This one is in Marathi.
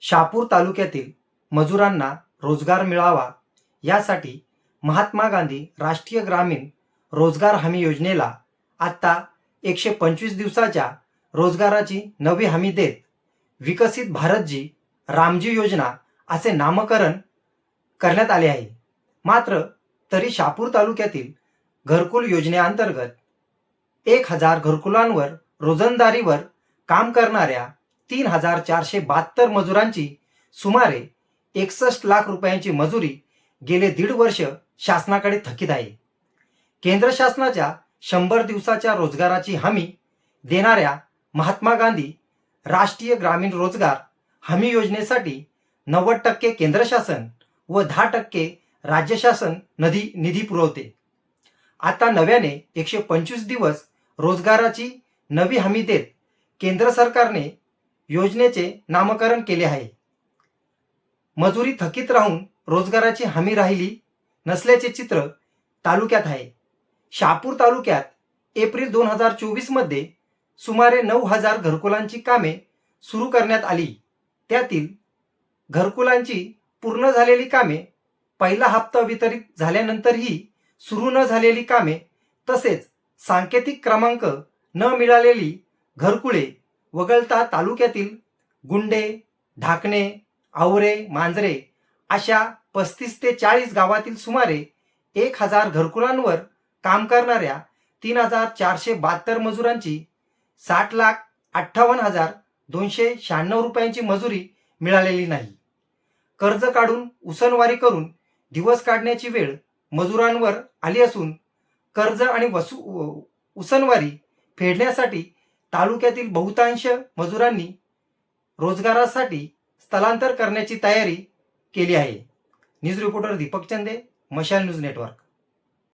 शहापूर तालुक्यातील मजुरांना रोजगार मिळावा यासाठी महात्मा गांधी राष्ट्रीय ग्रामीण रोजगार हमी योजनेला आता 125 दिवसाच्या रोजगाराची नवी हमी देत विकसित भारतजी रामजी योजना असे नामकरण करण्यात आले आहे. मात्र तरी शहापूर तालुक्यातील घरकुल योजनेअंतर्गत 1000 घरकुलांवर रोजंदारीवर काम करणाऱ्या 3472 मजुरांची सुमारे 61 लाख रुपयांची मजुरी गेले 1.5 वर्ष शासनाकडे थकीत आहे. केंद्र शासनाच्या 100 दिवसाच्या रोजगाराची हमी देणाऱ्या महात्मा गांधी राष्ट्रीय ग्रामीण रोजगार हमी योजनेसाठी 90% केंद्र शासन व 10% राज्य शासन निधी पुरवते. आता नव्याने 125 दिवस रोजगाराची नवी हमी देत केंद्र सरकारने योजनेचे नामकरण केले आहे. मजुरी थकीत राहून रोजगाराची हमी राहिली नसल्याचे चित्र तालुक्यात आहे. शहापूर तालुक्यात एप्रिल 2024 मध्ये सुमारे 9000 घरकुलांची कामे सुरू करण्यात आली. त्यातील घरकुलांची पूर्ण झालेली कामे, पहिला हप्ता वितरित झाल्यानंतरही सुरू न झालेली कामे तसेच सांकेतिक क्रमांक न मिळालेली घरकुले वगळता तालुक्यातील गुंडे, ढाकणे, आवरे, मांजरे अशा 35 ते 40 गावातील सुमारे 1000 घरकुलांवर काम करणाऱ्या 3472 मजुरांची 60,58,296 रुपयांची मजुरी मिळालेली नाही. कर्ज काढून उसनवारी करून दिवस काढण्याची वेळ मजुरांवर आली असून कर्ज आणि उसनवारी फेडण्यासाठी तालुक्यातील बहुतांश मजुरांनी रोजगारासाठी स्थलांतर करण्याची तयारी केली आहे. न्यूज रिपोर्टर दीपक चंदे, मशाल न्यूज नेटवर्क.